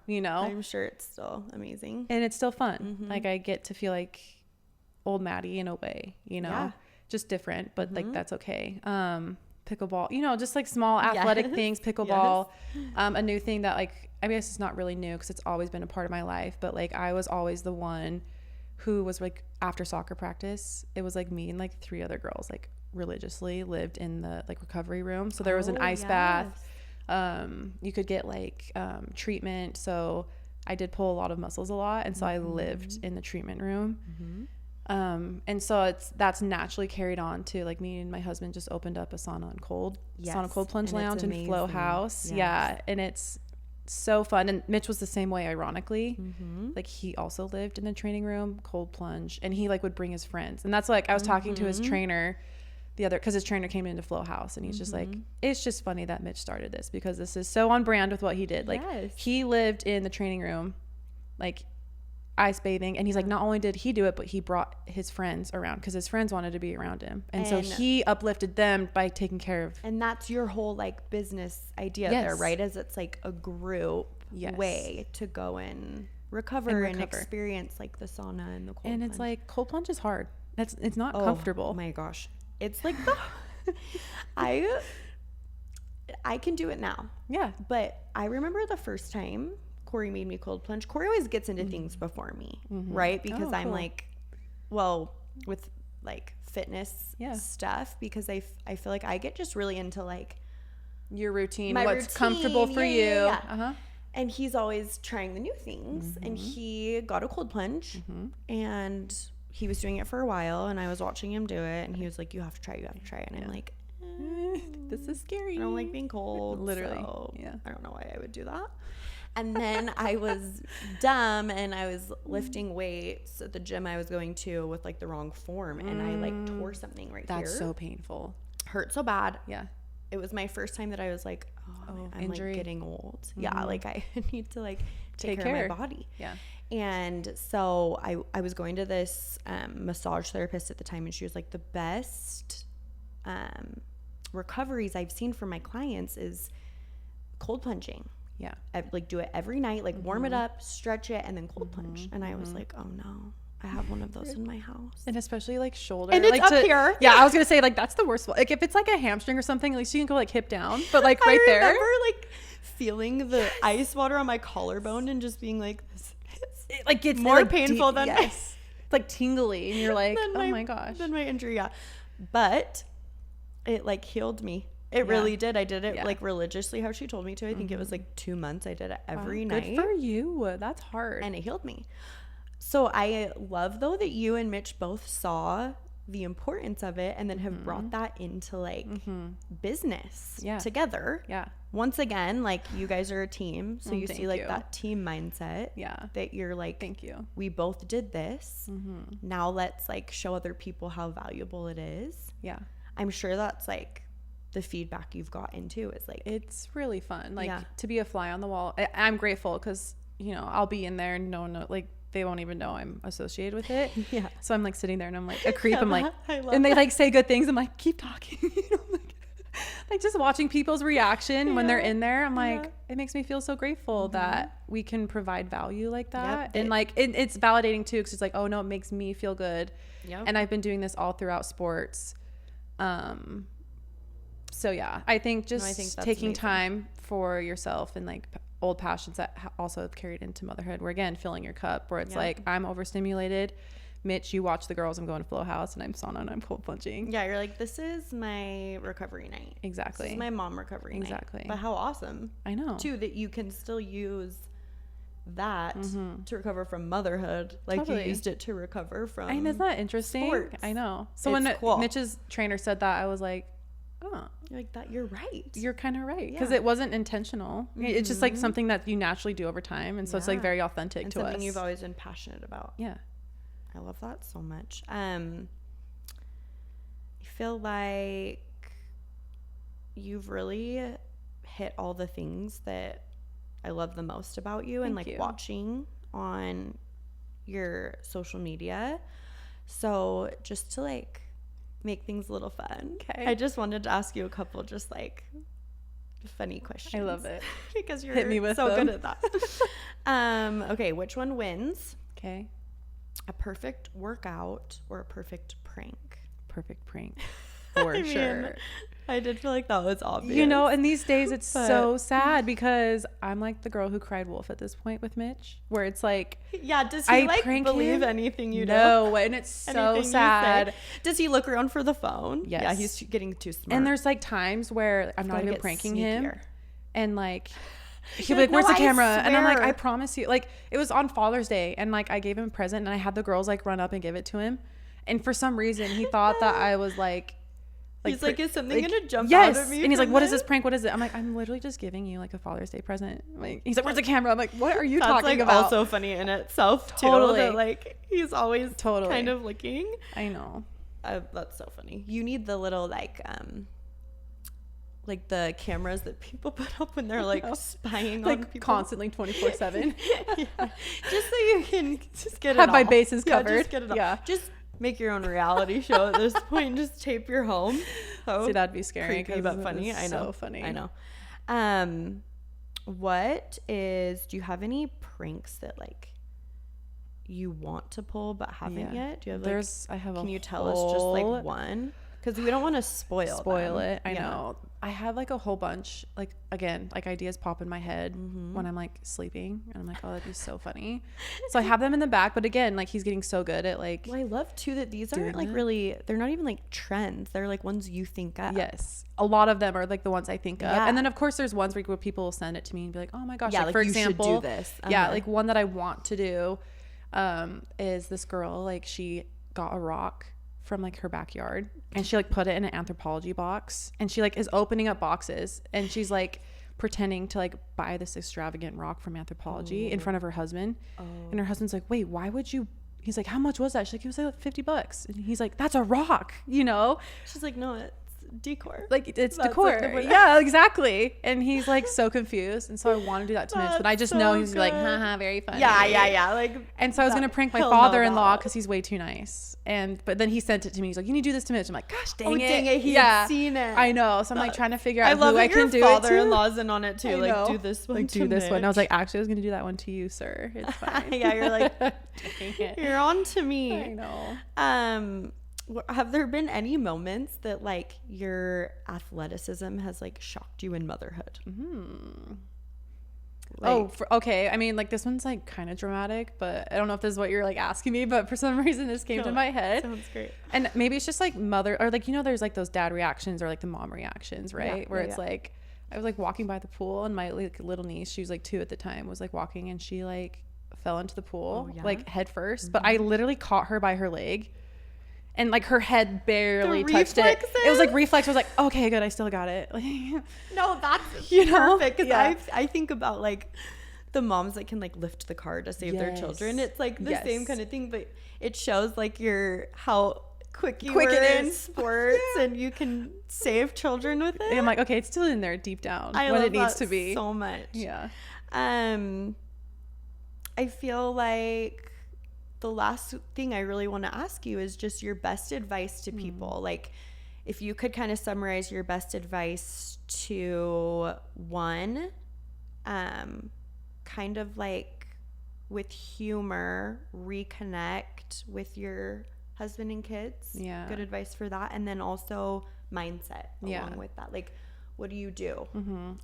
you know, I'm sure it's still amazing. And it's still fun. Like I get to feel like old Madie in a way, you know, just different, but like, that's okay. Pickleball, you know, just like small athletic things, pickleball, a new thing that like, I guess it's not really new because it's always been a part of my life, but like I was always the one who was like after soccer practice, it was like me and like 3 other girls like religiously lived in the like recovery room. So there was an ice bath. You could get like treatment. So I did pull a lot of muscles a lot. And so I lived in the treatment room. And so that's naturally carried on to like me and my husband just opened up a sauna and cold plunge lounge and flow house. Yeah. And it's so fun. And Mitch was the same way, ironically. Like he also lived in a training room, cold plunge, and he like would bring his friends. And that's like I was talking to his trainer because his trainer came into Flow House and he's just like, it's just funny that Mitch started this because this is so on brand with what he did. Like he lived in the training room, like ice bathing, and he's like, not only did he do it, but he brought his friends around because his friends wanted to be around him, and so he uplifted them by taking care of. And that's your whole like business idea there, right? As it's like a group way to go and recover and experience like the sauna and the cold plunge. It's like cold plunge is hard. It's not comfortable. Oh my gosh, it's like I can do it now. Yeah. But I remember the first time Corey made me cold plunge. Corey always gets into things before me, right? Because I'm like, well, with like fitness stuff, because I feel like I get just really into like your routine, my what's routine. comfortable for you. Yeah. And he's always trying the new things. And he got a cold plunge and he was doing it for a while, and I was watching him do it, and he was like, you have to try it. And I'm like, this is scary. I don't like being cold. Literally. So I don't know why I would do that. And then I was dumb, and I was lifting weights at the gym I was going to with like the wrong form, and I like tore something right here. That's so painful. Hurt so bad. Yeah. It was my first time that I was like, oh I'm injury. like getting old. Yeah, like I need to like take care of my body. Yeah. And so I was going to this massage therapist at the time, and she was like, the best recoveries I've seen from my clients is cold plunging. Yeah. Like do it every night, like warm it up, stretch it, and then cold plunge. And I was like, oh no, I have one of those in my house. And especially like shoulder. And it's like up here. Yeah, I was going to say like that's the worst. Like if it's like a hamstring or something, at least you can go like hip down. But like right there. I remember like feeling the ice water on my collarbone and just being like, this is like it's more like painful than it's like tingly. And you're like, oh my gosh. Than my injury, yeah. But it like healed me. It really did. I did it like religiously how she told me to. I think it was like 2 months. I did it every night. Good for you. That's hard. And it healed me. So I love though that you and Mitch both saw the importance of it and then have brought that into like business together. Yeah. Once again, like you guys are a team. So you see like you. that team mindset. Yeah. That you're like, thank you. We both did this. Now let's like show other people how valuable it is. Yeah. I'm sure that's like the feedback you've got into is like, it's really fun. Like to be a fly on the wall. I'm grateful because, you know, I'll be in there and like they won't even know I'm associated with it. Yeah. So I'm like sitting there and I'm like a creep. I'm like, and they like say good things. I'm like, keep talking. You know, like just watching people's reaction when they're in there. I'm like, it makes me feel so grateful that we can provide value like that. And like, it's validating too. Cause it's like, oh no, it makes me feel good. And I've been doing this all throughout sports. So yeah, I think just taking time for yourself and like old passions that also have carried into motherhood, where again, filling your cup, where it's like, I'm overstimulated. Mitch, you watch the girls, I'm going to Flow House, and I'm sauna and I'm cold plunging. Yeah, you're like, this is my recovery night. Exactly. This is my mom recovery night. Exactly. But how awesome. I know. Too, that you can still use that to recover from motherhood. Like you used it to recover from isn't that interesting? Sports. I know. So when Mitch's trainer said that, I was like, oh, you're like that. You're right. You're kind of right. Because it wasn't intentional. It's just like something that you naturally do over time. And so it's like very authentic and to something us. You've always been passionate about. Yeah. I love that so much. I feel like you've really hit all the things that I love the most about you. Thank and like you. Watching on your social media. So just to like make things a little fun. Okay. I just wanted to ask you a couple just like funny questions. I love it. Because you're hit me with so them. Good at that. Okay, which one wins? Okay. A perfect workout or a perfect prank? Perfect prank. For sure. I did feel like that was obvious. You know, and these days it's so sad because I'm like the girl who cried wolf at this point with Mitch, where it's like, yeah, does he like believe anything you do? No, and it's so sad. Does he look around for the phone? Yes. Yeah, he's getting too smart. And there's like times where I'm not even pranking him, and like he'll be like, where's the camera? And I'm like, I promise you. Like, it was on Father's Day, and like I gave him a present, and I had the girls like run up and give it to him, and for some reason he thought that I was like he's like, is something gonna jump out of me? And he's like, what is this prank? What is it? I'm like, I'm literally just giving you like a Father's Day present. Like, he's like, where's the camera? I'm like, what are you talking about? That's also funny in itself too. Totally. That, like, he's always kind of looking. I know. That's so funny. You need the little like the cameras that people put up when they're like spying like on people constantly 24/7. Yeah. Just so you can just get have my bases covered. Just get it all. Yeah. Just make your own reality show at this point. Just tape your home. So see, that'd be scary, creepy, but funny. I know. So funny. I know. Do you have any pranks that like you want to pull but haven't yet? Do you have like? I have. Can you tell us just like one? because we don't want to spoil them. it. I know. I have like a whole bunch, like, again, like ideas pop in my head when I'm like sleeping, and I'm like, oh, that'd be so funny. So I have them in the back, but again, like he's getting so good at like. Well, I love too that these aren't like really, they're not even like trends. They're like ones you think of. Yes. A lot of them are like the ones I think of. And then of course there's ones where people will send it to me and be like, oh my gosh, like for example, you should do this. Yeah. Like one that I want to do is this girl, like she got a rock from like her backyard, and she like put it in an anthropology box, and she like is opening up boxes, and she's like pretending to like buy this extravagant rock from anthropology in front of her husband. And her husband's like, wait, why would you? He's like, how much was that? She's like, it was like $50. And he's like, that's a rock, you know? She's like, no, it's decor. Like it's decor. Yeah, exactly. And he's like so confused, and so I want to do that to Mitch, but I just know he's like, haha, very funny. Yeah. Like, and so I was gonna prank my father-in-law because he's way too nice. But then he sent it to me. He's like, you need to do this to Mitch. I'm like, gosh dang it. He had seen it. I know. So I'm like trying to figure out who I can do it to. Father-in-law's in on it too. Like, do this one. Like, do this one. And I was like, actually, I was gonna do that one to you, sir. It's fine. Yeah, you're like, dang it. You're on to me. I know. Have there been any moments that like your athleticism has like shocked you in motherhood? Like, okay. I mean, like this one's like kind of dramatic, but I don't know if this is what you're like asking me, but for some reason this came to my head. Sounds great. And maybe it's just like mother, or like, you know, there's like those dad reactions or like the mom reactions, right? Where it's like, I was like walking by the pool, and my like little niece, she was like 2 at the time, was like walking, and she like fell into the pool like head first. But I literally caught her by her leg, and like her head barely touched it. It was like reflex. I was like, okay, good, I still got it. No, that's perfect. Because I think about like the moms that can like lift the car to save their children. It's like the same kind of thing, but it shows like how quick you were in sports and you can save children with it. And I'm like, okay, it's still in there deep down when it needs to be. So much. Yeah. I feel like the last thing I really want to ask you is just your best advice to people. Like, if you could kind of summarize your best advice to one, kind of like with humor, reconnect with your husband and kids. Yeah. Good advice for that. And then also mindset along with that. Like, what do you do?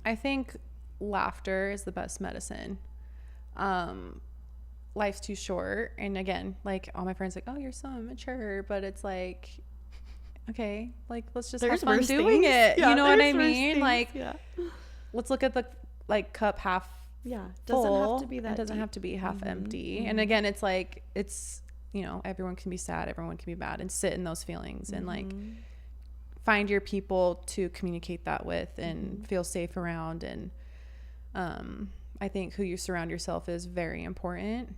I think laughter is the best medicine. Life's too short, and again, like all my friends like, oh, you're so immature, but it's like, okay, like let's just have fun doing it. You know what I mean? Like, let's look at the like cup half doesn't have to be that it doesn't deep. have to be half empty. And again, it's like, it's, you know, everyone can be sad, everyone can be bad, and sit in those feelings and like find your people to communicate that with and feel safe around. And I think who you surround yourself is very important,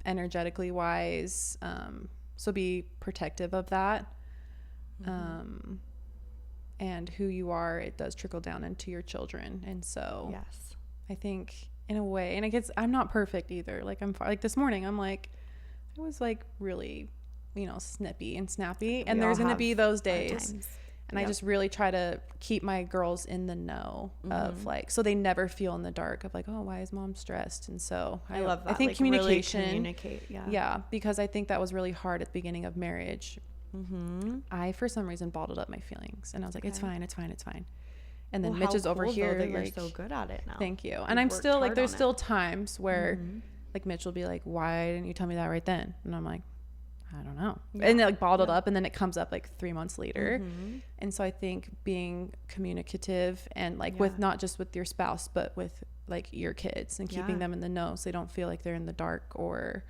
energetically wise. So be protective of that. And who you are, it does trickle down into your children. And so I think in a way, and I guess I'm not perfect either. Like like this morning, I'm like, I was like really, you know, snippy and snappy, and there's going to be those days. And I just really try to keep my girls in the know of like, so they never feel in the dark of like, oh, why is mom stressed? And so I love that. I think like communication, really communicate. Yeah. Because I think that was really hard at the beginning of marriage. I, for some reason, bottled up my feelings, and I was like, it's fine. And then Mitch is over here. That you're so good at it now. Thank you. And I'm still like, there's still times where like Mitch will be like, why didn't you tell me that right then? And I'm like, I don't know. And it like bottled up, and then it comes up like 3 months later. And so I think being communicative and like with not just with your spouse, but with like your kids, and keeping them in the know so they don't feel like they're in the dark, or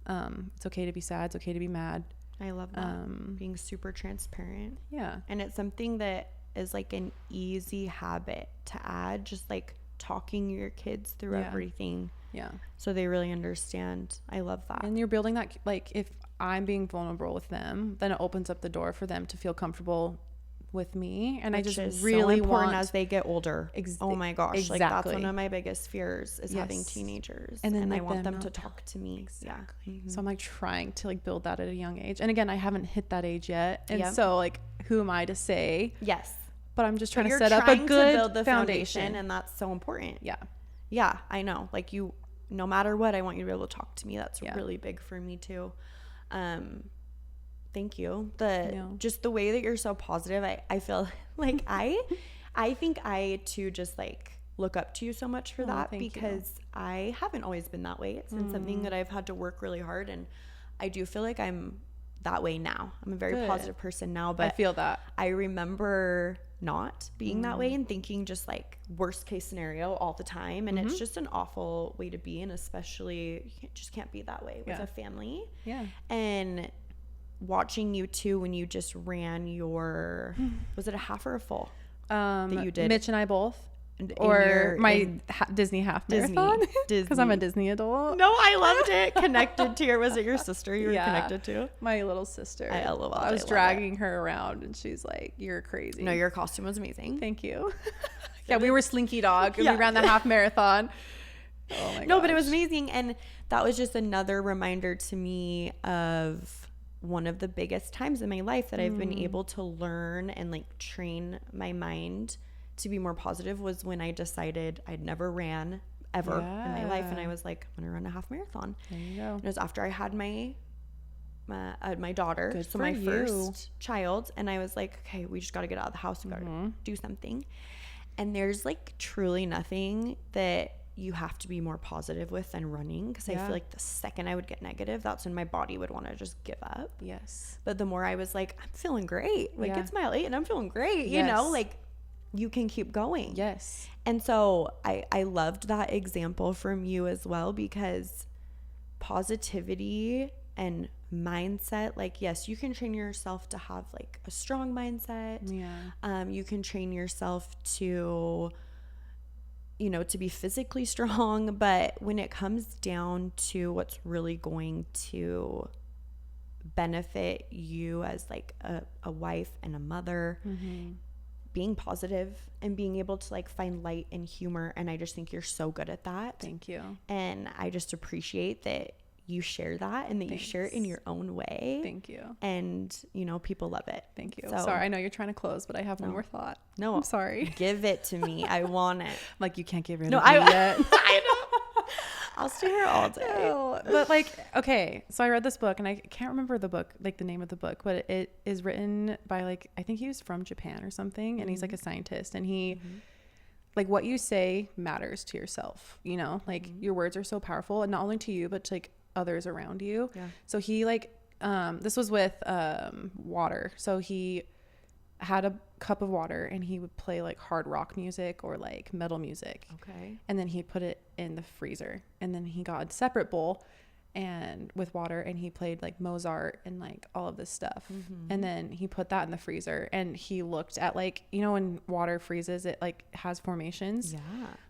it's okay to be sad, it's okay to be mad. I love that. Being super transparent. Yeah. And it's something that is like an easy habit to add, just like talking your kids through everything. Yeah. So they really understand. I love that. And you're building that, like, if I'm being vulnerable with them, then it opens up the door for them to feel comfortable with me. And which I just is really so important want as they get older. Oh my gosh. Exactly. Like, that's one of my biggest fears is having teenagers. And then I want them to talk to me. Exactly. So I'm like trying to like build that at a young age. And again, I haven't hit that age yet. And so like, who am I to say? Yes. But I'm just trying to set up a good build the foundation. And that's so important. Yeah. Yeah, I know. Like, you, no matter what, I want you to be able to talk to me. That's really big for me too. Thank you. Yeah. Just the way that you're so positive. I feel like I think I too just like look up to you so much for that, because I haven't always been that way. It's been something that I've had to work really hard, and I do feel like I'm that way now. I'm a very positive person now, but I feel that. I remember not being that way and thinking just like worst case scenario all the time, and it's just an awful way to be, and especially you just can't be that way with a family. Yeah. And watching you too when you just ran your was it a half or a full that you did? Mitch and I both. Or my Disney half marathon, because I'm a Disney adult. No, I loved it. Connected to was it your sister you were connected to? My little sister. I was dragging her around, and she's like, "You're crazy." No, your costume was amazing. Thank you. Yeah, we were Slinky Dog, and we ran the half marathon. Oh my No, but it was amazing, and that was just another reminder to me of one of the biggest times in my life that I've been able to learn and like train my mind to be more positive, was when I decided I'd never ran ever in my life, and I was like, I'm gonna run a half marathon. There you go. And it was after I had my daughter, Good so for my you. first child, and I was like, okay, we just got to get out of the house, we got to do something. And there's like truly nothing that you have to be more positive with than running, because I feel like the second I would get negative, that's when my body would want to just give up. Yes. But the more I was like, I'm feeling great, like it's mile 8 and I'm feeling great, Yes. you know, like you can keep going. Yes. And so I loved that example from you as well, because positivity and mindset, like, yes, you can train yourself to have like a strong mindset. Yeah. You can train yourself to, you know, to be physically strong, but when it comes down to what's really going to benefit you as like a wife and a mother, being positive and being able to like find light and humor. And I just think you're so good at that. Thank you. And I just appreciate that you share that, and that you share it in your own way. Thank you. And, you know, people love it. Thank you. So, sorry, I know you're trying to close, but I have one more thought. No, I'm sorry. Give it to me. I want it. Like, you can't get rid No, of me yet. I know. I'll stay here all day. No, but like, okay, so I read this book, and I can't remember the book, like the name of the book, but it is written by like, I think he was from Japan or something, and he's like a scientist, and he like, what you say matters to yourself, you know, like your words are so powerful, and not only to you, but to like others around you. Yeah. So he like, this was with water. So he had a cup of water, and he would play like hard rock music or like metal music. Okay. And then he'd put it in the freezer, and then he got a separate bowl and with water, and he played like Mozart and like all of this stuff. And then he put that in the freezer, and he looked at like, you know, when water freezes, it like has formations. Yeah.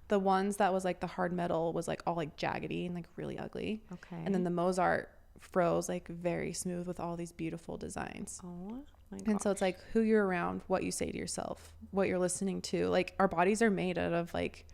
The ones that was like the hard metal was like all like jaggedy and like really ugly. Okay. And then the Mozart froze like very smooth with all these beautiful designs. Oh my God. And so it's like who you're around, what you say to yourself, what you're listening to. Like our bodies are made out of like,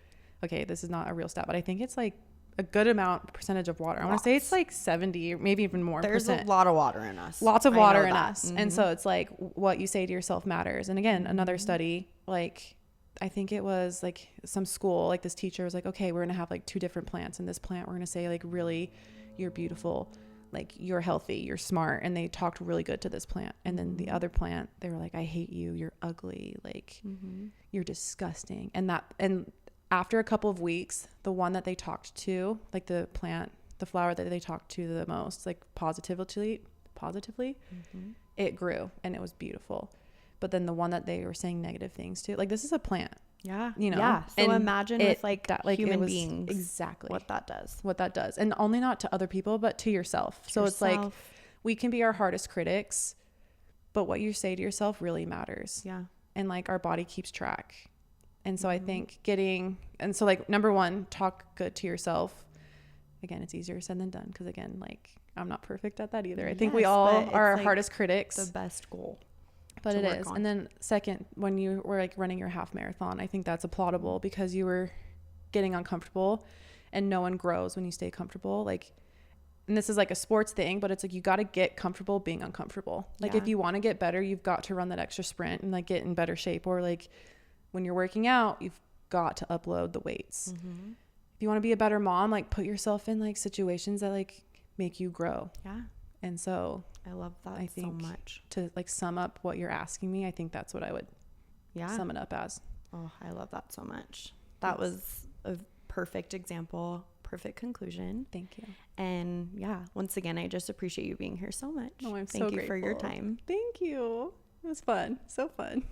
okay, this is not a real stat, but I think it's like a good percentage of water. I want to say it's like 70 or maybe even more. There's a lot of water in us. Lots of water in us. And so it's like what you say to yourself matters. And again, another study, like I think it was like some school, like this teacher was like, okay, we're going to have like 2 different plants. In this plant, we're going to say like, really, you're beautiful, like you're healthy, you're smart. And they talked really good to this plant. And then the other plant, they were like, I hate you, you're ugly, like you're disgusting. And after a couple of weeks, the one that they talked to, like the plant, the flower that they talked to the most, like positively, it grew and it was beautiful. But then the one that they were saying negative things to, like this is a plant. Yeah. You know? Yeah. So imagine with like that, like human beings. Exactly. What that does. And only not to other people, but to yourself. So it's like we can be our hardest critics, but what you say to yourself really matters. Yeah. And like our body keeps track. And so I think so like number 1, talk good to yourself. Again, it's easier said than done, because again, like I'm not perfect at that either. I think we all are our like hardest critics. The best goal. But it is. And then second, when you were like running your half marathon, I think that's applaudable, because you were getting uncomfortable, and no one grows when you stay comfortable. Like, and this is like a sports thing, but it's like you got to get comfortable being uncomfortable. Like if you want to get better, you've got to run that extra sprint and like get in better shape. Or like when you're working out, you've got to upload the weights. If you want to be a better mom, like put yourself in like situations that like make you grow. Yeah. And so I love that I think so much. to like sum up what you're asking me, I think that's what I would sum it up as. Oh, I love that so much. That was a perfect example, perfect conclusion. Thank you. And yeah, once again, I just appreciate you being here so much. Oh, I'm Thank so you grateful for your time. Thank you. It was fun. So fun.